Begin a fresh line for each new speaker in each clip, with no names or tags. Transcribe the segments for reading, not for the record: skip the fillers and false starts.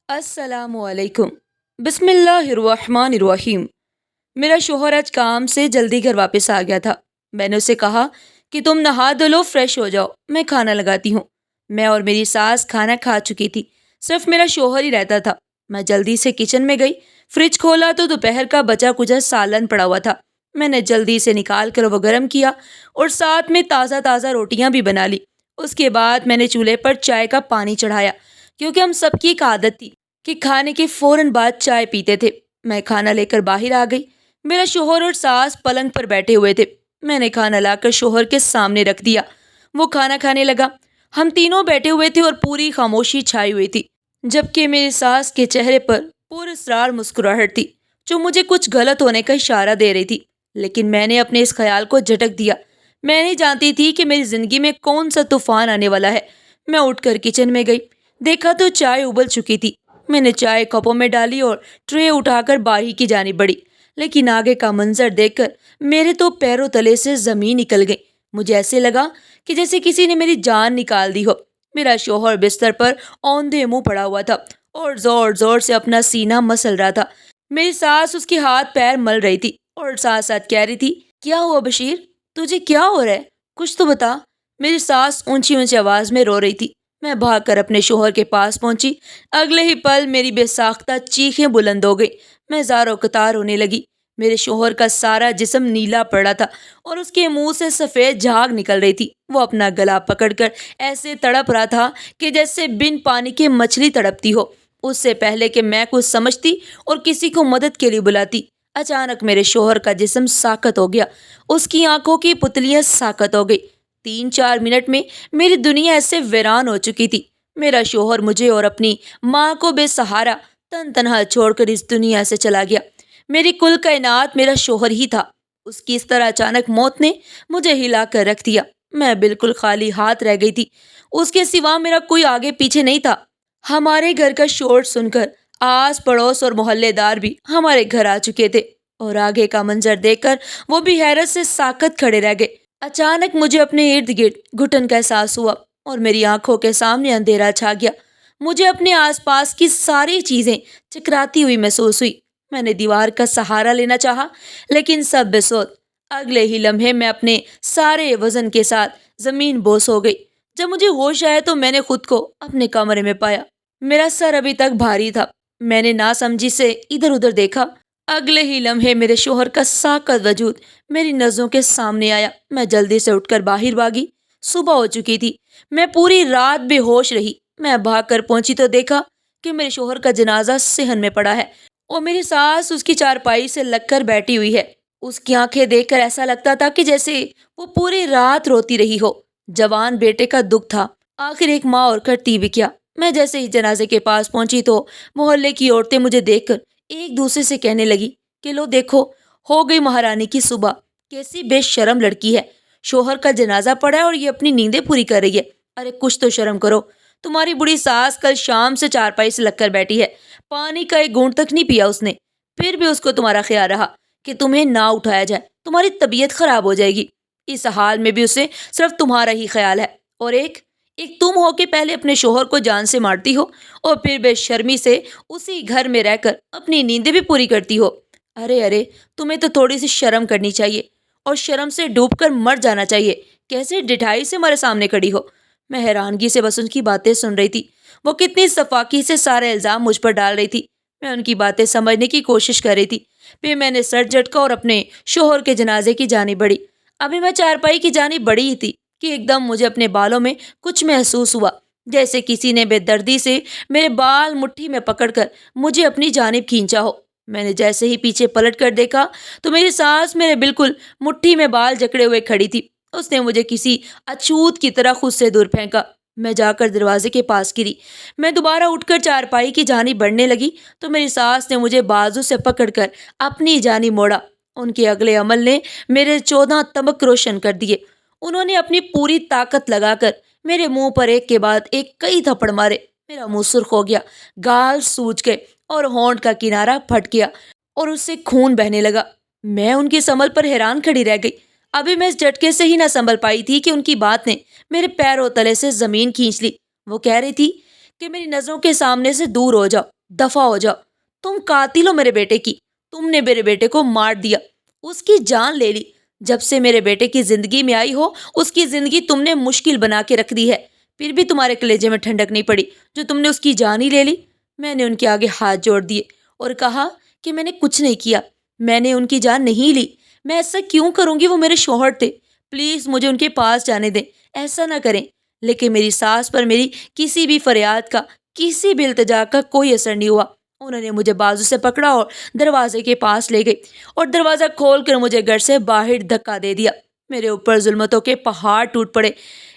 السلام علیکم۔ بسم اللہ الرحمن الرحیم۔ میرا شوہر آج کام سے جلدی گھر واپس آ گیا تھا۔ میں نے اسے کہا کہ تم نہا دھو لو، فریش ہو جاؤ، میں کھانا لگاتی ہوں۔ میں اور میری ساس کھانا کھا چکی تھی، صرف میرا شوہر ہی رہتا تھا۔ میں جلدی سے کچن میں گئی، فریج کھولا تو دوپہر کا بچا کچا سالن پڑا ہوا تھا۔ میں نے جلدی سے نکال کر وہ گرم کیا اور ساتھ میں تازہ تازہ روٹیاں بھی بنا لی۔ اس کے بعد میں نے چولہے پر چائے کا پانی چڑھایا، کیونکہ ہم سب کی ایک عادت تھی کہ کھانے کے فوراً بعد چائے پیتے تھے۔ میں کھانا لے کر باہر آ گئی۔ میرا شوہر اور ساس پلنگ پر بیٹھے ہوئے تھے۔ میں نے کھانا لا کر شوہر کے سامنے رکھ دیا۔ وہ کھانا کھانے لگا۔ ہم تینوں بیٹھے ہوئے تھے اور پوری خاموشی چھائی ہوئی تھی، جبکہ میری ساس کے چہرے پر پراسرار مسکراہٹ تھی، جو مجھے کچھ غلط ہونے کا اشارہ دے رہی تھی۔ لیکن میں نے اپنے اس خیال کو جھٹک دیا۔ میں نہیں جانتی تھی کہ میری زندگی میں کون سا طوفان آنے والا ہے۔ میں اٹھ کر کچن میں گئی، دیکھا تو چائے ابل چکی تھی۔ میں نے چائے کپوں میں ڈالی اور ٹرے اٹھا کر باہر کی جانب بڑھی، لیکن آگے کا منظر دیکھ کر میرے تو پیروں تلے سے زمین نکل گئی۔ مجھے ایسے لگا کہ جیسے کسی نے میری جان نکال دی ہو۔ میرا شوہر بستر پر اوندھے منہ پڑا ہوا تھا اور زور زور سے اپنا سینہ مسل رہا تھا۔ میری ساس اس کے ہاتھ پیر مل رہی تھی اور ساتھ ساتھ کہہ رہی تھی، کیا ہوا بشیر؟ تجھے کیا ہو رہا ہے؟ کچھ تو بتا۔ میری ساس اونچی اونچی آواز میں رو رہی تھی۔ میں بھاگ کر اپنے شوہر کے پاس پہنچی۔ اگلے ہی پل میری بے ساختہ چیخیں بلند ہو گئی۔ میں زاروں قطار ہونے لگی۔ میرے شوہر کا سارا جسم نیلا پڑا تھا اور اس کے منہ سے سفید جھاگ نکل رہی تھی۔ وہ اپنا گلا پکڑ کر ایسے تڑپ رہا تھا کہ جیسے بن پانی کی مچھلی تڑپتی ہو۔ اس سے پہلے کہ میں کچھ سمجھتی اور کسی کو مدد کے لیے بلاتی، اچانک میرے شوہر کا جسم ساکت ہو گیا۔ اس کی آنکھوں کی پتلیاں ساکت ہو گئی۔ 3-4 منٹ میں میری دنیا ایسے ویران ہو چکی تھی۔ میرا شوہر مجھے اور اپنی ماں کو بے سہارا تن تنہا چھوڑ کر اس دنیا سے چلا گیا۔ میری کل کائنات میرا شوہر ہی تھا۔ اس کی اس طرح اچانک موت نے مجھے ہلا کر رکھ دیا۔ میں بالکل خالی ہاتھ رہ گئی تھی۔ اس کے سوا میرا کوئی آگے پیچھے نہیں تھا۔ ہمارے گھر کا شور سن کر آس پڑوس اور محلے دار بھی ہمارے گھر آ چکے تھے، اور آگے کا منظر دیکھ کر وہ بھی حیرت سے ساکت کھڑے رہ گئے۔ اچانک مجھے اپنے ارد گرد گھٹن کا احساس ہوا اور میری آنکھوں کے سامنے اندھیرا چھا گیا۔ مجھے اپنے آس پاس کی ساری چیزیں چکراتی ہوئی محسوس ہوئی۔ میں نے دیوار کا سہارا لینا چاہا، لیکن سب بے سود۔ اگلے ہی لمحے میں اپنے سارے وزن کے ساتھ زمین بوس ہو گئی۔ جب مجھے ہوش آیا تو میں نے خود کو اپنے کمرے میں پایا۔ میرا سر ابھی تک بھاری تھا۔ میں نے ناسمجھی سے ادھر ادھر دیکھا۔ اگلے ہی لمحے میرے شوہر کا ساکت وجود میری نظروں کے سامنے آیا۔ میں جلدی سے اٹھ کر باہر بھاگی۔ صبح ہو چکی تھی۔ میں پوری رات بے ہوش رہی۔ میں بھاگ کر پہنچی تو دیکھا کہ میرے شوہر کا جنازہ صحن میں پڑا ہے اور میری ساس اس کی چارپائی سے لگ کر بیٹھی ہوئی ہے۔ اس کی آنکھیں دیکھ کر ایسا لگتا تھا کہ جیسے وہ پوری رات روتی رہی ہو۔ جوان بیٹے کا دکھ تھا، آخر ایک ماں اور کرتی بھی کیا۔ میں جیسے ہی جنازے کے پاس پہنچی تو محلے کی عورتیں مجھے دیکھ کر ایک دوسرے سے کہنے لگی کہ لو دیکھو، ہو گئی مہارانی کی صبح، کیسی بے شرم لڑکی ہے۔ شوہر کا جنازہ پڑا ہے اور یہ اپنی نیندیں پوری کر رہی ہے۔ ارے کچھ تو شرم کرو۔ تمہاری بڑی ساس کل شام سے چارپائی سے لگ کر بیٹھی ہے، پانی کا ایک گھونٹ تک نہیں پیا اس نے، پھر بھی اس کو تمہارا خیال رہا کہ تمہیں نہ اٹھایا جائے، تمہاری طبیعت خراب ہو جائے گی۔ اس حال میں بھی اسے صرف تمہارا ہی خیال ہے، اور ایک تم ہو کہ پہلے اپنے شوہر کو جان سے مارتی ہو اور پھر بے شرمی سے اسی گھر میں رہ کر اپنی نیندیں بھی پوری کرتی ہو۔ ارے تمہیں تو تھوڑی سی شرم کرنی چاہیے اور شرم سے ڈوب کر مر جانا چاہیے۔ کیسے ڈٹھائی سے ہمارے سامنے کھڑی ہو۔ میں حیرانگی سے بس ان کی باتیں سن رہی تھی۔ وہ کتنی صفاقی سے سارے الزام مجھ پر ڈال رہی تھی۔ میں ان کی باتیں سمجھنے کی کوشش کر رہی تھی۔ پھر میں نے سر جھٹکا اور اپنے شوہر کے جنازے کی جانب بڑھی۔ ابھی میں چارپائی کی جانب بڑھی ہی تھی کہ ایک دم مجھے اپنے بالوں میں کچھ محسوس ہوا، جیسے کسی نے بے دردی سے میرے بال مٹھی میں پکڑ کر مجھے اپنی جانب کھینچا ہو۔ میں نے جیسے ہی پیچھے پلٹ کر دیکھا تو میری ساس میرے بالکل مٹھی میں بال جکڑے ہوئے کھڑی تھی۔ اس نے مجھے کسی اچھوت کی طرح خود سے دور پھینکا۔ میں جا کر دروازے کے پاس گری۔ میں دوبارہ اٹھ کر چارپائی کی جانب بڑھنے لگی تو میری ساس نے مجھے بازو سے پکڑ کر اپنی جانب موڑا۔ ان کے اگلے عمل نے میرے 14 تبک روشن کر دیے۔ انہوں نے اپنی پوری طاقت لگا کر میرے منہ پر ایک کے بعد ایک کئی تھپڑ مارے۔ میرا منہ سرخ ہو گیا، گال سوج گئے اور ہونٹ کا کنارہ پھٹ گیا اور اس سے خون بہنے لگا۔ میں ان کی سنبھل پر حیران کھڑی رہ گئی۔ ابھی میں اس جھٹکے سے ہی نہ سنبھل پائی تھی کہ ان کی بات نے میرے پیروں تلے سے زمین کھینچ لی۔ وہ کہہ رہی تھی کہ میری نظروں کے سامنے سے دور ہو جاؤ، دفع ہو جاؤ، تم قاتل ہو میرے بیٹے کی، تم نے میرے بیٹے کو مار دیا، اس کی جان لے لی، جب سے میرے بیٹے کی زندگی میں آئی ہو اس کی زندگی تم نے مشکل بنا کے رکھ دی ہے، پھر بھی تمہارے کلیجے میں ٹھنڈک نہیں پڑی جو تم نے اس کی جان ہی لے لی۔ میں نے ان کے آگے ہاتھ جوڑ دیے اور کہا کہ میں نے کچھ نہیں کیا، میں نے ان کی جان نہیں لی، میں ایسا کیوں کروں گی، وہ میرے شوہر تھے، پلیز مجھے ان کے پاس جانے دیں، ایسا نہ کریں۔ لیکن میری ساس پر میری کسی بھی فریاد کا، کسی بھی التجا کا کوئی اثر نہیں ہوا۔ انہوں نے مجھے بازو سے پکڑا اور دروازے کے پاس لے گئی اور دروازہ کھول کر مجھے گھر سے باہر دھکا دے دیا۔ میرے اوپر ظلمتوں کے پہاڑ ٹوٹ پڑے،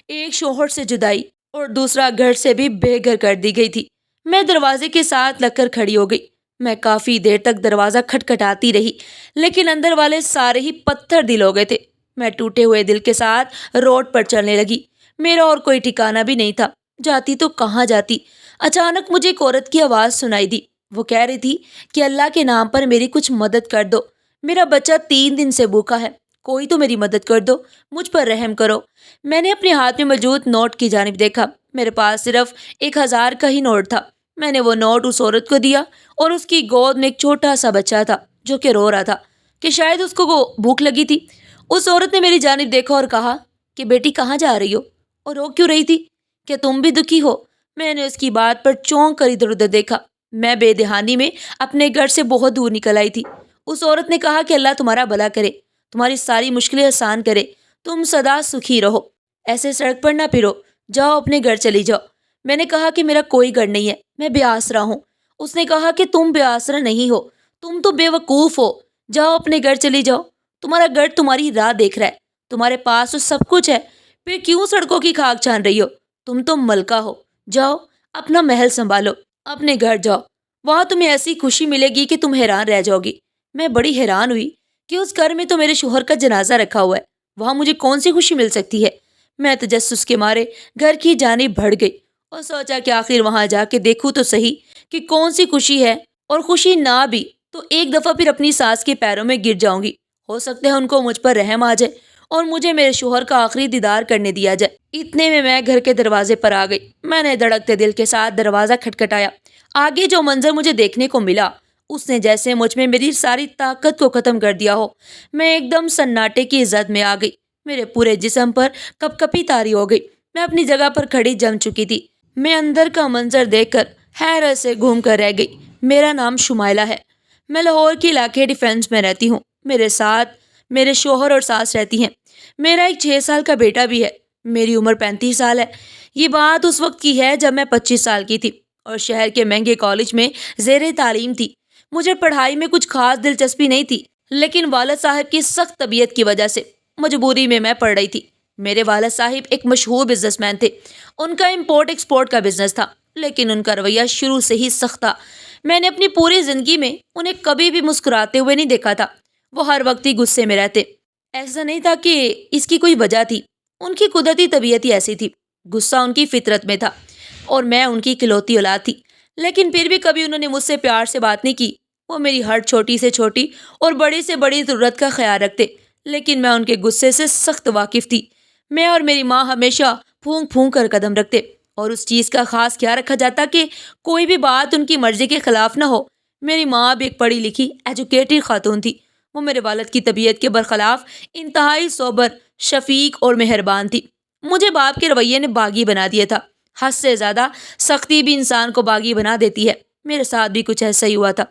ایک شوہر سے جدائی اور دوسرا گھر سے بھی بے گھر کر دی گئی تھی۔ میں دروازے کے ساتھ لگ کر کھڑی ہو گئی۔ میں کافی دیر تک دروازہ کھٹکھٹاتی رہی، لیکن اندر والے سارے ہی پتھر دل ہو گئے تھے۔ میں ٹوٹے ہوئے دل کے ساتھ روڈ پر چلنے لگی۔ میرا اور کوئی ٹھکانہ بھی نہیں تھا، جاتی تو کہاں جاتی۔ اچانک مجھے ایک عورت کی آواز سنائی دی۔ وہ کہہ رہی تھی کہ اللہ کے نام پر میری کچھ مدد کر دو، میرا بچہ 3 دن سے بھوکا ہے، کوئی تو میری مدد کر دو، مجھ پر رحم کرو۔ میں نے اپنے ہاتھ میں موجود نوٹ کی جانب دیکھا، میرے پاس صرف 1000 کا ہی نوٹ تھا۔ میں نے وہ نوٹ اس عورت کو دیا اور اس کی گود میں ایک چھوٹا سا بچہ تھا جو کہ رو رہا تھا کہ شاید اس کو بھوک لگی تھی۔ اس عورت نے میری جانب دیکھا اور کہا کہ بیٹی کہاں جا رہی ہو اور رو کیوں رہی تھی، کہ تم بھی دکھی ہو؟ میں نے اس کی بات پر چونک کر ادھر ادھر دیکھا۔ میں بے دہانی میں اپنے گھر سے بہت دور نکل آئی تھی۔ اس عورت نے کہا کہ اللہ تمہارا بھلا کرے، تمہاری ساری مشکلیں آسان کرے، تم سدا سکھی رہو، ایسے سڑک پر نہ پھرو، جاؤ اپنے گھر چلی جاؤ۔ میں نے کہا کہ میرا کوئی گھر نہیں ہے، میں بے آسرا ہوں۔ اس نے کہا کہ تم بے آسرا نہیں ہو، تم تو بے وقوف ہو، جاؤ اپنے گھر چلی جاؤ، تمہارا گھر تمہاری راہ دیکھ رہا ہے، تمہارے پاس تو سب کچھ ہے، پھر کیوں سڑکوں کی خاک چھان رہی ہو؟ تم تو ملکہ ہو، جاؤ اپنا محل سنبھالو، اپنے گھر جاؤ، وہاں تمہیں ایسی خوشی ملے گی کہ تم حیران رہ جاؤ گی۔ میں بڑی حیران ہوئی کہ اس گھر میں تو میرے شوہر کا جنازہ رکھا ہوا ہے، وہاں مجھے کون سی خوشی مل سکتی ہے؟ میں تجسس کے مارے گھر کی جانب بڑھ گئی اور سوچا کہ آخر وہاں جا کے دیکھوں تو صحیح کہ کون سی خوشی ہے، اور خوشی نہ بھی تو ایک دفعہ پھر اپنی ساس کے پیروں میں گر جاؤں گی، ہو سکتا ہے ان کو مجھ پر رحم آ جائے اور مجھے میرے شوہر کا آخری دیدار کرنے دیا جائے۔ اتنے میں گھر کے دروازے پر آ گئی۔ میں نے دھڑکتے دل کے ساتھ دروازہ کھٹکھٹایا۔ آگے جو منظر مجھے دیکھنے کو ملا اس نے جیسے مجھ میں میری ساری طاقت کو ختم کر دیا ہو۔ میں ایک دم سناٹے کی زد میں آ گئی، میرے پورے جسم پر کپ کپی طاری ہو گئی، میں اپنی جگہ پر کھڑی جم چکی تھی۔ میں اندر کا منظر دیکھ کر حیرت سے گھوم کر رہ گئی۔ میرا نام شمائلہ ہے، میں لاہور کے علاقے ڈیفینس میں رہتی ہوں، میرے ساتھ میرے شوہر اور ساس رہتی ہیں، میرا ایک 6 سال کا بیٹا بھی ہے، میری عمر 35 سال ہے۔ یہ بات اس وقت کی ہے جب میں 25 سال کی تھی اور شہر کے مہنگے کالج میں زیر تعلیم تھی۔ مجھے پڑھائی میں کچھ خاص دلچسپی نہیں تھی، لیکن والد صاحب کی سخت طبیعت کی وجہ سے مجبوری میں پڑھ رہی تھی۔ میرے والد صاحب ایک مشہور بزنس مین تھے، ان کا امپورٹ ایکسپورٹ کا بزنس تھا، لیکن ان کا رویہ شروع سے ہی سخت تھا۔ میں نے اپنی پوری زندگی میں انہیں کبھی بھی مسکراتے ہوئے نہیں دیکھا تھا، وہ ہر وقت ہی غصے میں رہتے۔ ایسا نہیں تھا کہ اس کی کوئی وجہ تھی، ان کی قدرتی طبیعت ہی ایسی تھی، غصہ ان کی فطرت میں تھا اور میں ان کی اکلوتی اولاد تھی۔ لیکن پھر بھی کبھی انہوں نے مجھ سے پیار سے بات نہیں کی، وہ میری ہر چھوٹی سے چھوٹی اور بڑی سے بڑی ضرورت کا خیال رکھتے، لیکن میں ان کے غصے سے سخت واقف تھی۔ میں اور میری ماں ہمیشہ پھونک پھونک کر قدم رکھتے اور اس چیز کا خاص خیال رکھا جاتا کہ کوئی بھی بات ان کی مرضی کے خلاف نہ ہو۔ میری ماں بھی ایک پڑھی لکھی ایجوکیٹڈ خاتون تھی، وہ میرے والد کی طبیعت کے برخلاف انتہائی صبر، شفیق اور مہربان تھی۔ مجھے باپ کے رویے نے باغی بنا دیا تھا، حد سے زیادہ سختی بھی انسان کو باغی بنا دیتی ہے۔ میرے ساتھ بھی کچھ ایسا ہی ہوا تھا۔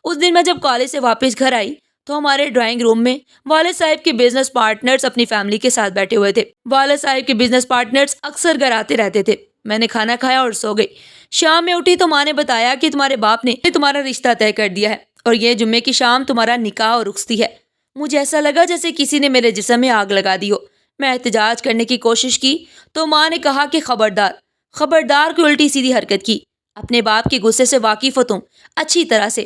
اس دن میں جب کالج سے واپس گھر آئی تو ہمارے ڈرائنگ روم میں والد صاحب کے بزنس پارٹنرز اپنی فیملی کے ساتھ بیٹھے ہوئے تھے۔ والد صاحب کے بزنس پارٹنرز اکثر گھر آتے رہتے تھے۔ میں نے کھانا کھایا اور سو گئی۔ شام میں اٹھی تو ماں نے بتایا کہ تمہارے باپ نے تمہارا رشتہ طے کر دیا ہے اور یہ جمعے کی شام تمہارا نکاح اور رخصتی ہے۔ مجھے ایسا لگا جیسے کسی نے میرے جسم میں آگ لگا دی ہو۔ میں احتجاج کرنے کی کوشش کی تو ماں نے کہا کہ خبردار، خبردار کوئی الٹی سیدھی حرکت کی، اپنے باپ کے غصے سے واقف ہو تم اچھی طرح سے،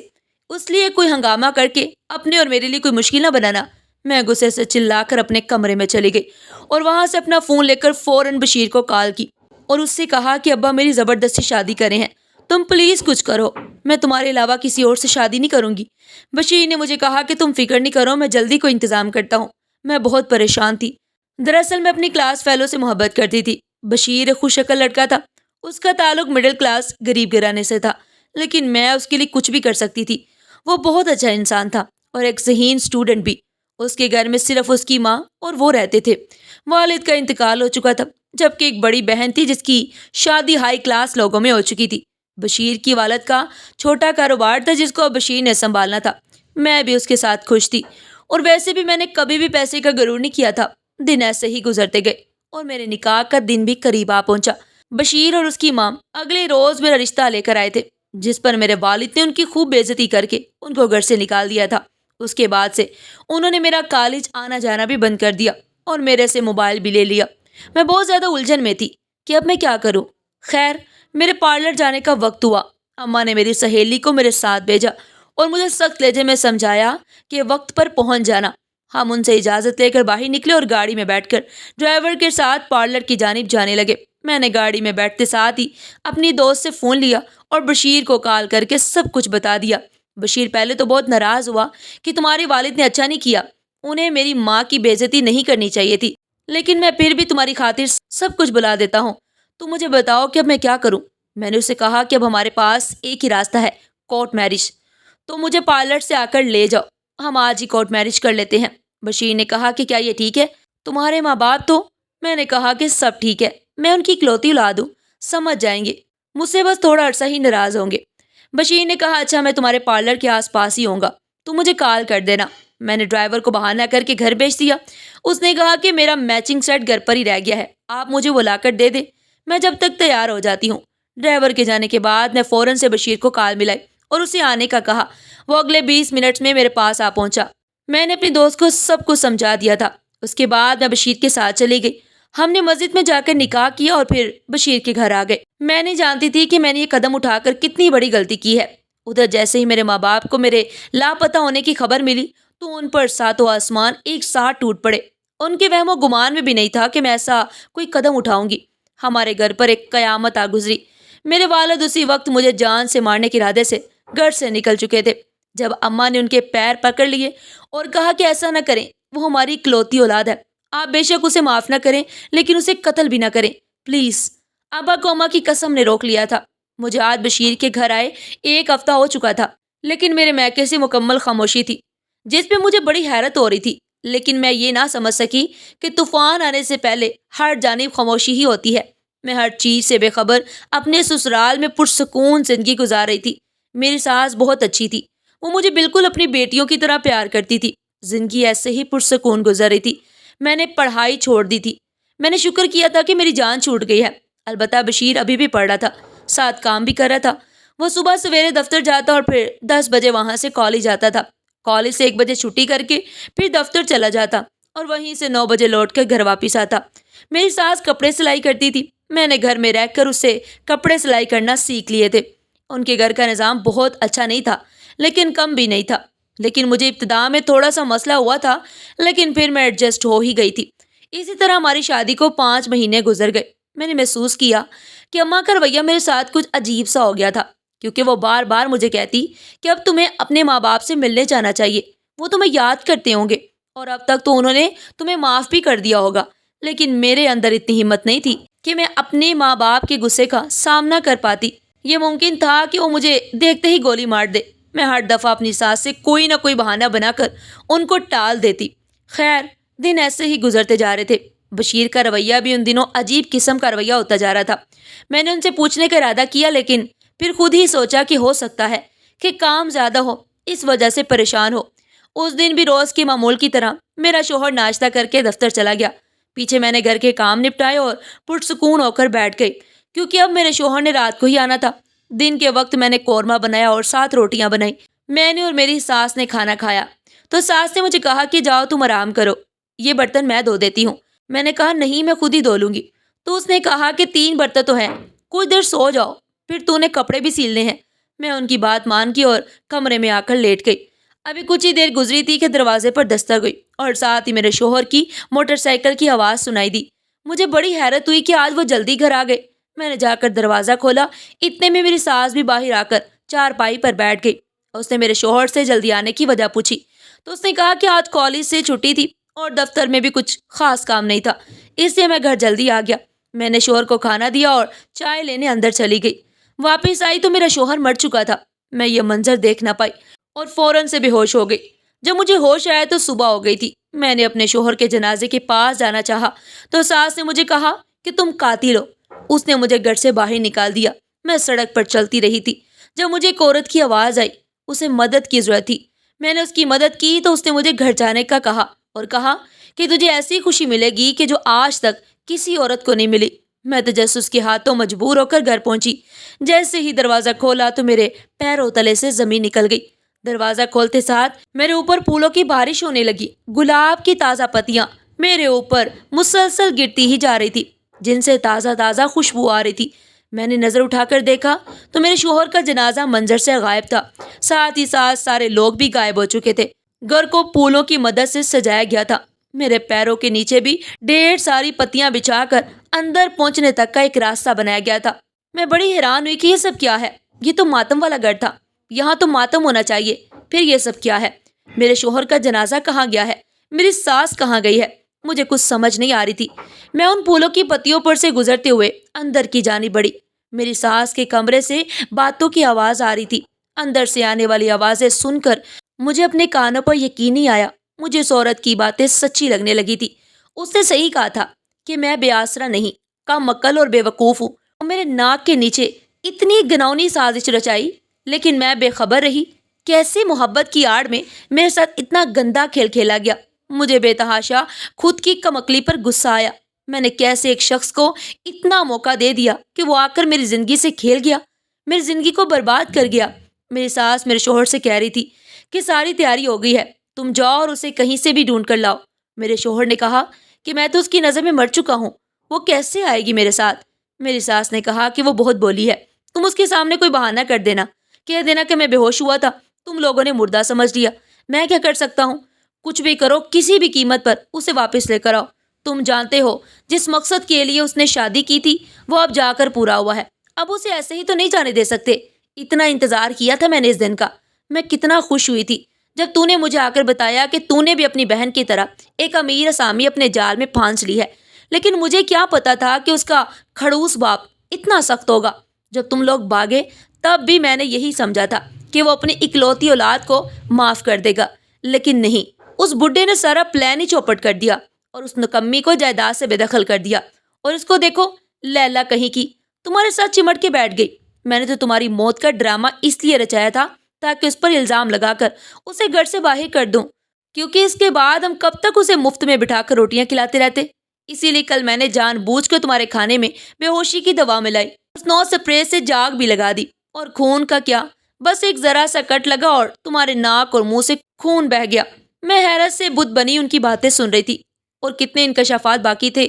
اس لیے کوئی ہنگامہ کر کے اپنے اور میرے لیے کوئی مشکل نہ بنانا۔ میں غصے سے چلا کر اپنے کمرے میں چلی گئی اور وہاں سے اپنا فون لے کر فوراً بشیر کو کال کی اور اس سے کہا کہ ابا میری زبردستی شادی کرے ہیں، تم پلیز کچھ کرو، میں تمہارے علاوہ کسی اور سے شادی نہیں کروں گی۔ بشیر نے مجھے کہا کہ تم فکر نہیں کرو، میں جلدی کوئی انتظام کرتا ہوں۔ میں بہت پریشان تھی، دراصل میں اپنی کلاس فیلو سے محبت کرتی تھی۔ بشیر ایک خوش شکل لڑکا تھا، اس کا تعلق مڈل کلاس غریب گھرانے سے تھا، لیکن میں اس کے لیے کچھ بھی کر سکتی تھی۔ وہ بہت اچھا انسان تھا اور ایک ذہین اسٹوڈنٹ بھی۔ اس کے گھر میں صرف اس کی ماں اور وہ رہتے تھے۔ والد کا انتقال ہو چکا تھا، جبکہ ایک بڑی بہن تھی جس کی شادی ہائی کلاس لوگوں میں ہو چکی تھی۔ بشیر کی والد کا چھوٹا کاروبار تھا جس کو بشیر نے سنبھالنا تھا۔ میں بھی اس کے ساتھ خوش تھی، اور ویسے بھی میں نے کبھی بھی پیسے کا غرور نہیں کیا تھا۔ دن ایسے ہی گزرتے گئے اور میرے نکاح کا دن بھی قریب آ پہنچا۔ بشیر اور اس کی ماں اگلے روز میرا رشتہ لے کر آئے تھے، جس پر میرے والد نے ان کی خوب بے عزتی کر کے ان کو گھر سے نکال دیا تھا۔ اس کے بعد سے انہوں نے میرا کالج آنا جانا بھی بند کر دیا اور میرے سے موبائل بھی لے لیا۔ میں بہت زیادہ الجھن میں تھی کہ اب میں کیا کروں۔ خیر، میرے پارلر جانے کا وقت ہوا۔ اماں نے میری سہیلی کو میرے ساتھ بھیجا اور مجھے سخت لہجے میں سمجھایا کہ وقت پر پہنچ جانا۔ ہم ان سے اجازت لے کر باہر نکلے اور گاڑی میں بیٹھ کر ڈرائیور کے ساتھ پارلر کی جانب جانے لگے۔ میں نے گاڑی میں بیٹھتے ساتھ ہی اپنی دوست سے فون لیا اور بشیر کو کال کر کے سب کچھ بتا دیا۔ بشیر پہلے تو بہت ناراض ہوا کہ تمہارے والد نے اچھا نہیں کیا، انہیں میری ماں کی بے عزتی نہیں کرنی چاہیے تھی، لیکن میں پھر بھی تمہاری خاطر سب کچھ بلا دیتا ہوں۔ تم مجھے بتاؤ کہ اب میں کیا کروں۔ میں نے اسے کہا کہ اب ہمارے پاس ایک ہی راستہ ہے، کورٹ میرج۔ تو مجھے پارلر سے آ کر لے جاؤ، ہم آج ہی کورٹ میرج کر لیتے ہیں۔ بشیر نے کہا کہ کیا یہ ٹھیک ہے؟ تمہارے ماں باپ تو… میں نے کہا کہ سب ٹھیک ہے، میں ان کی اکلوتی اولاد ہوں، سمجھ جائیں گے، مجھ سے بس تھوڑا عرصہ ہی ناراض ہوں گے۔ بشیر نے کہا اچھا، میں تمہارے پارلر کے آس پاس ہی ہوں گا، تم مجھے کال کر دینا۔ میں نے ڈرائیور کو بہانہ کر کے گھر بھیج دیا۔ اس نے کہا کہ میرا میچنگ سیٹ گھر پر ہی رہ گیا ہے، آپ مجھے وہ لا کر دے دیں، میں جب تک تیار ہو جاتی ہوں۔ ڈرائیور کے جانے کے بعد میں فوراً سے بشیر کو کال ملائی اور اسے آنے کا کہا۔ وہ اگلے 20 منٹ میں میرے پاس آ پہنچا۔ میں نے اپنی دوست کو سب کچھ سمجھا دیا تھا۔ اس کے بعد میں بشیر کے ساتھ چلی گئی۔ ہم نے مسجد میں جا کر نکاح کیا اور پھر بشیر کے گھر آ گئے۔ میں نہیں جانتی تھی کہ میں نے یہ قدم اٹھا کر کتنی بڑی غلطی کی ہے۔ ادھر جیسے ہی میرے ماں باپ کو میرے لاپتہ ہونے کی خبر ملی تو ان پر ساتوں آسمان ایک ساتھ ٹوٹ پڑے۔ ان کے وہم و گمان میں بھی نہیں تھا کہ میں ایسا کوئی قدم اٹھاؤں گی۔ ہمارے گھر پر ایک قیامت آ گزری۔ میرے والد اسی وقت مجھے جان سے مارنے کے ارادے سے گھر سے نکل چکے تھے۔ جب اماں نے ان کے پیر پکڑ لیے اور کہا کہ ایسا نہ کریں، وہ ہماری اکلوتی اولاد ہے، آپ بے شک اسے معاف نہ کریں لیکن اسے قتل بھی نہ کریں پلیز۔ ابا کو اماں کی قسم نے روک لیا تھا۔ مجھے آج بشیر کے گھر آئے 1 ہفتہ ہو چکا تھا، لیکن میرے میکے سے مکمل خاموشی تھی، جس پہ مجھے بڑی حیرت ہو رہی تھی۔ لیکن میں یہ نہ سمجھ سکی کہ طوفان آنے سے پہلے ہر جانب خاموشی ہی ہوتی ہے۔ میں ہر چیز سے بے خبر اپنے سسرال میں پرسکون زندگی گزار رہی تھی۔ میری ساس بہت اچھی تھی، وہ مجھے بالکل اپنی بیٹیوں کی طرح پیار کرتی تھی۔ زندگی ایسے ہی پرسکون گزر رہی تھی۔ میں نے پڑھائی چھوڑ دی تھی۔ میں نے شکر کیا تھا کہ میری جان چھوٹ گئی ہے۔ البتہ بشیر ابھی بھی پڑھ رہا تھا، ساتھ کام بھی کر رہا تھا۔ وہ صبح سویرے دفتر جاتا اور پھر 10 بجے وہاں سے کالج جاتا تھا۔ کالج سے 1 بجے چھٹی کر کے پھر دفتر چلا جاتا اور وہیں سے 9 بجے لوٹ کر گھر واپس آتا۔ میری ساس کپڑے سلائی کرتی تھی۔ میں نے گھر میں رہ کر اس سے کپڑے سلائی کرنا سیکھ لیے تھے۔ ان کے گھر کا نظام بہت اچھا نہیں تھا، لیکن کم بھی نہیں تھا۔ لیکن مجھے ابتدا میں تھوڑا سا مسئلہ ہوا تھا، لیکن پھر میں ایڈجسٹ ہو ہی گئی تھی۔ اسی طرح ہماری شادی کو 5 مہینے گزر گئے۔ میں نے محسوس کیا کہ اماں کا رویہ میرے ساتھ کچھ عجیب سا ہو گیا تھا، کیونکہ وہ بار بار مجھے کہتی کہ اب تمہیں اپنے ماں باپ سے ملنے جانا چاہیے، وہ تمہیں یاد کرتے ہوں گے، اور اب تک تو انہوں نے تمہیں معاف بھی کر دیا ہوگا۔ لیکن میرے اندر اتنی ہمت نہیں تھی کہ میں اپنے ماں باپ کے غصے کا سامنا کر پاتی۔ یہ ممکن تھا کہ وہ مجھے دیکھتے ہی گولی مار دے۔ میں ہر دفعہ اپنی ساس سے کوئی نہ کوئی بہانہ بنا کر ان کو ٹال دیتی۔ خیر، دن ایسے ہی گزرتے جا رہے تھے۔ بشیر کا رویہ بھی ان دنوں عجیب قسم کا رویہ ہوتا جا رہا تھا۔ میں نے ان سے پوچھنے کا ارادہ کیا، لیکن پھر خود ہی سوچا کہ ہو سکتا ہے کہ کام زیادہ ہو، اس وجہ سے پریشان ہو۔ اس دن بھی روز کے معمول کی طرح میرا شوہر ناشتہ کر کے دفتر چلا گیا۔ پیچھے میں نے گھر کے کام نپٹائے اور پرسکون ہو کر بیٹھ گئی، کیونکہ اب میرے شوہر نے رات کو ہی آنا تھا۔ دن کے وقت میں نے قورمہ بنایا اور 7 روٹیاں بنائی۔ میں نے اور میری ساس نے کھانا کھایا تو ساس نے مجھے کہا کہ جاؤ تم آرام کرو، یہ برتن میں دھو دیتی ہوں۔ میں نے کہا نہیں، میں خود ہی دھو لوں گی۔ تو اس نے کہا کہ 3 برتن تو ہیں، کچھ دیر سو جاؤ، پھر تو نے کپڑے بھی سیلنے ہیں۔ میں ان کی بات مان کی اور کمرے میں آ کر لیٹ گئی۔ ابھی کچھ ہی دیر گزری تھی کہ دروازے پر دستک ہوئی اور ساتھ ہی میرے شوہر کی موٹر سائیکل کی آواز سنائی دی۔ مجھے بڑی حیرت ہوئی کہ آج وہ جلدی گھر آ گئے۔ میں نے جا کر دروازہ کھولا، اتنے میں میری ساس بھی باہر آ کر چارپائی پر بیٹھ گئی۔ اس نے میرے شوہر سے جلدی آنے کی وجہ پوچھی تو اس نے کہا کہ آج کالج سے چھٹی تھی اور دفتر میں بھی کچھ خاص کام نہیں تھا، اس لیے میں گھر جلدی آ گیا۔ میں نے شوہر کو کھانا دیا اور چائے لینے اندر چلی گئی۔ واپس آئی تو میرا شوہر مر چکا تھا۔ میں یہ منظر دیکھ نہ پائی اور فوراً سے بے ہوش ہو گئی۔ جب مجھے ہوش آیا تو صبح ہو گئی تھی۔ میں نے اپنے شوہر کے جنازے کے پاس جانا چاہا تو ساس نے مجھے کہا کہ تم قاتل ہو۔ اس نے مجھے گھر سے باہر نکال دیا۔ میں سڑک پر چلتی رہی تھی جب مجھے ایک عورت کی آواز آئی۔ اسے مدد کی ضرورت تھی۔ میں نے اس کی مدد کی تو اس نے مجھے گھر جانے کا کہا اور کہا کہ تجھے ایسی خوشی ملے گی کہ جو آج تک کسی عورت کو نہیں ملی۔ میں تجسس کے ہاتھوں مجبور ہو کر گھر پہنچی۔ جیسے ہی دروازہ کھولا تو میرے پیروں تلے سے زمین نکل گئی۔ دروازہ کھولتے ساتھ میرے اوپر پھولوں کی بارش ہونے لگی۔ گلاب کی تازہ پتیاں میرے اوپر مسلسل گرتی ہی جا رہی تھی جن سے تازہ تازہ خوشبو آ رہی تھی۔ میں نے نظر اٹھا کر دیکھا تو میرے شوہر کا جنازہ منظر سے غائب تھا۔ ساتھ ہی ساتھ سارے لوگ بھی غائب ہو چکے تھے۔ گھر کو پھولوں کی مدد سے سجایا گیا تھا۔ میرے پیروں کے نیچے بھی ڈھیر ساری پتیاں بچھا کر اندر پہنچنے تک کا ایک راستہ بنایا گیا تھا۔ میں بڑی حیران ہوئی کہ یہ سب کیا ہے۔ یہ تو ماتم والا گھر تھا۔ یہاں تو ماتم ہونا چاہیے، پھر یہ سب کیا ہے؟ میرے شوہر کا جنازہ کہاں گیا ہے؟ میری ساس کہاں گئی ہے؟ مجھے کچھ سمجھ نہیں آ رہی تھی۔ میں ان پھولوں کی پتیوں پر سے گزرتے ہوئے اندر کی جانب بڑھی۔ میری ساس کے کمرے سے باتوں کی آواز آ رہی تھی۔ اندر سے آنے والی آوازیں سن کر مجھے اپنے کانوں پر یقین نہیں آیا۔ مجھے اس عورت کی باتیں سچی لگنے لگی تھی۔ اس نے صحیح کہا تھا کہ میں بے آسرا نہیں، کم عقل اور بے وقوف ہوں۔ اور میرے ناک کے نیچے اتنی گناؤنی سازش رچائی، لیکن میں بے خبر رہی۔ کیسے محبت کی آڑ میں میرے ساتھ اتنا گندا کھیل کھیلا گیا۔ مجھے بے تحاشا خود کی کم عقلی پر غصہ آیا۔ میں نے کیسے ایک شخص کو اتنا موقع دے دیا کہ وہ آ کر میری زندگی سے کھیل گیا، میری زندگی کو برباد کر گیا۔ میری ساس میرے شوہر سے کہہ رہی تھی کہ ساری تیاری ہو گئی ہے، تم جاؤ اور اسے کہیں سے بھی ڈھونڈ کر لاؤ۔ میرے شوہر نے کہا کہ میں تو اس کی نظر میں مر چکا ہوں، وہ کیسے آئے گی میرے ساتھ؟ میری ساس نے کہا کہ وہ بہت بولی ہے، تم اس کے سامنے کوئی بہانہ کر دینا، کہہ دینا کہ میں بے ہوش ہوا تھا، تم لوگوں نے مردہ سمجھ لیا۔ میں کیا کر سکتا ہوں؟ کچھ بھی کرو، کسی بھی قیمت پر اسے واپس لے کر آؤ۔ تم جانتے ہو جس مقصد کے لیے اس نے شادی کی تھی وہ اب جا کر پورا ہوا ہے، اب اسے ایسے ہی تو نہیں جانے دے سکتے۔ اتنا انتظار کیا تھا میں نے اس دن کا۔ میں کتنا خوش ہوئی تھی جب تو نے مجھے آ کر بتایا کہ تو نے بھی اپنی بہن کی طرح ایک امیر اسامی اپنے جال میں پھانس لی ہے، لیکن مجھے کیا پتا تھا کہ اس کا کھڑوس باپ اتنا سخت ہوگا۔ جب تم لوگ بھاگے تب بھی میں نے یہی سمجھا تھا کہ وہ اپنی اکلوتی اولاد کو معاف کر دے گا، لیکن نہیں، اس بڈھے نے سارا پلان ہی چوپٹ کر دیا اور اس نکمی کو جائیداد سے بے دخل کر دیا۔ اور اس کو دیکھو، لیلا کہیں کی تمہارے ساتھ چمٹ کے بیٹھ گئی۔ میں نے تو تمہاری موت کا ڈرامہ اس لیے رچایا تھا تاکہ اس پر الزام لگا کر اسے گھر سے باہر کر دوں، کیونکہ اس کے بعد ہم کب تک اسے مفت میں بٹھا کر روٹیاں کھلاتے رہتے۔ اسی لیے کل میں نے جان بوجھ کر تمہارے کھانے میں بے ہوشی کی دوا ملائی، سنو سپرے سے جاگ بھی لگا دی، اور خون کا کیا، بس ایک ذرا سا کٹ لگا اور تمہارے ناک اور منہ سے خون بہہ گیا۔ میں حیرت سے بت بنی ان کی باتیں سن رہی تھی، اور کتنے انکشافات باقی تھے۔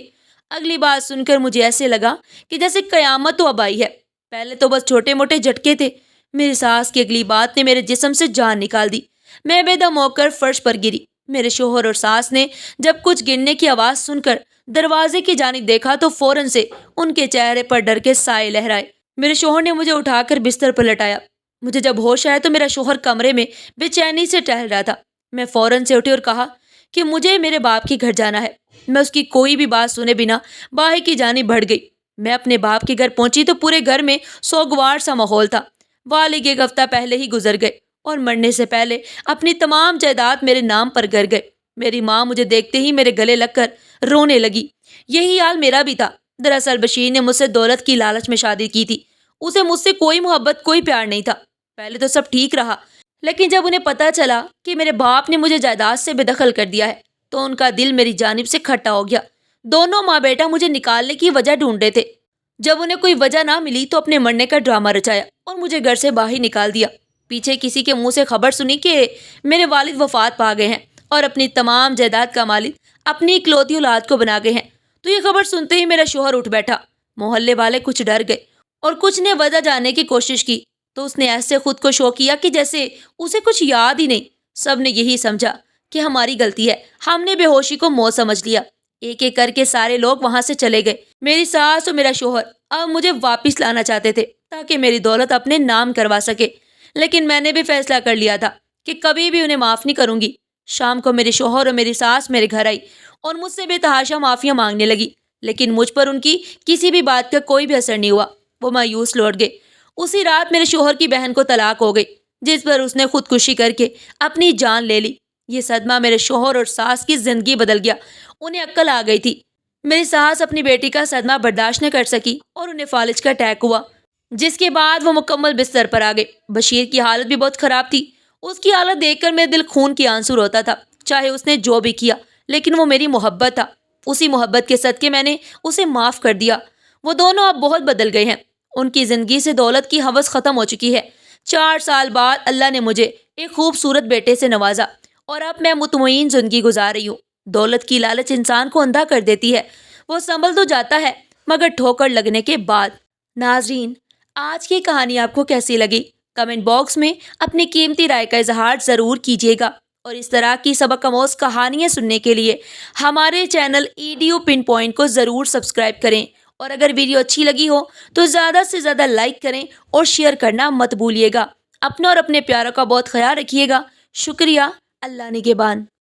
اگلی بات سن کر مجھے ایسے لگا کہ جیسے قیامت تو اب آئی ہے۔ پہلے تو بس چھوٹے موٹے جھٹکے تھے، میری ساس کی اگلی بات نے میرے جسم سے جان نکال دی۔ میں بے دم ہو کر فرش پر گری۔ میرے شوہر اور ساس نے جب کچھ گرنے کی آواز سن کر دروازے کی جانب دیکھا تو فوراً سے ان کے چہرے پر ڈر کے سائے لہرائے۔ میرے شوہر نے مجھے اٹھا کر بستر پر لٹایا۔ مجھے جب ہوش آیا تو میرا شوہر کمرے میں بے چینی سے ٹہل رہا تھا۔ میں فوراً سے اٹھی اور کہا کہ مجھے میرے باپ کے گھر جانا ہے۔ میں اس کی کوئی بھی بات سنے بنا باہر کی جانب بڑھ گئی۔ میں اپنے باپ کے گھر پہنچی تو پورے گھر میں سوگوار سا ماحول تھا۔ والد ایک ہفتہ پہلے ہی گزر گئے اور مرنے سے پہلے اپنی تمام جائیداد میرے نام پر کر گئے۔ میری ماں مجھے دیکھتے ہی میرے گلے لگ کر رونے لگی۔ یہی حال میرا بھی تھا۔ دراصل بشیر نے مجھ سے دولت کی لالچ میں شادی کی تھی۔ اسے مجھ سے کوئی محبت، کوئی پیار نہیں تھا۔ پہلے تو سب ٹھیک رہا، لیکن جب انہیں پتا چلا کہ میرے باپ نے مجھے جائیداد سے بے دخل کر دیا ہے تو ان کا دل میری جانب سے کھٹا ہو گیا۔ دونوں ماں بیٹا مجھے نکالنے کی وجہ ڈھونڈ رہے تھے۔ جب انہیں کوئی وجہ نہ ملی تو اپنے مرنے کا ڈرامہ رچایا اور مجھے گھر سے باہر نکال دیا۔ پیچھے کسی کے منہ سے خبر سنی کہ میرے والد وفات پا گئے ہیں اور اپنی تمام جائیداد کا مالک اپنی اکلوتی اولاد کو بنا گئے ہیں، تو یہ خبر سنتے ہی میرا شوہر اٹھ بیٹھا۔ محلے والے کچھ ڈر گئے اور کچھ نے وجہ جاننے کی کوشش کی تو اس نے ایسے خود کو شو کیا کہ جیسے اسے کچھ یاد ہی نہیں۔ سب نے یہی سمجھا کہ ہماری غلطی ہے، ہم نے بے ہوشی کو موت سمجھ لیا۔ ایک ایک کر کے سارے لوگ وہاں سے چلے گئے۔ میری ساس اور میرا شوہر اب مجھے واپس لانا چاہتے تھے تاکہ میری دولت اپنے نام کروا سکے، لیکن میں نے بھی فیصلہ کر لیا تھا کہ کبھی بھی انہیں معاف نہیں کروں گی۔ شام کو میرے شوہر اور میری ساس میرے گھر آئی اور مجھ سے بے تحاشا معافیاں مانگنے لگی، لیکن مجھ پر ان کی کسی بھی بات کا کوئی بھی اثر نہیں ہوا۔ وہ مایوس لوٹ گئے۔ اسی رات میرے شوہر کی بہن کو طلاق ہو گئی، جس پر اس نے خودکشی کر کے اپنی جان لے لی۔ یہ صدمہ میرے شوہر اور ساس کی زندگی بدل گیا۔ انہیں عقل آ گئی تھی۔ میری ساس اپنی بیٹی کا صدمہ برداشت نہ کر سکی اور انہیں فالج کا اٹیک ہوا، جس کے بعد وہ مکمل بستر پر آ گئے۔ بشیر کی حالت بھی بہت خراب تھی۔ اس کی حالت دیکھ کر میرے دل خون کی آنسو روتا تھا۔ چاہے اس نے جو بھی کیا، لیکن وہ میری محبت تھا۔ اسی محبت کے صدقے میں نے اسے معاف کر دیا۔ وہ دونوں اب بہت بدل گئے ہیں۔ ان کی زندگی سے دولت کی ہوس ختم ہو چکی ہے۔ 4 سال بعد اللہ نے مجھے ایک خوبصورت بیٹے سے نوازا اور اب میں مطمئن زندگی گزار رہی ہوں۔ دولت کی لالچ انسان کو اندھا کر دیتی ہے۔ وہ سنبھل تو جاتا ہے، مگر ٹھوکر لگنے کے بعد۔ ناظرین، آج کی کہانی آپ کو کیسی لگی؟ کمنٹ باکس میں اپنی قیمتی رائے کا اظہار ضرور کیجیے گا، اور اس طرح کی سبق آموز کہانیاں سننے کے لیے ہمارے چینل ایڈیو پن پوائنٹ کو ضرور سبسکرائب کریں، اور اگر ویڈیو اچھی لگی ہو تو زیادہ سے زیادہ لائک کریں اور شیئر کرنا مت بھولیے گا۔ اپنا اور اپنے پیاروں کا بہت خیال رکھیے گا۔ شکریہ۔ اللہ نگہبان۔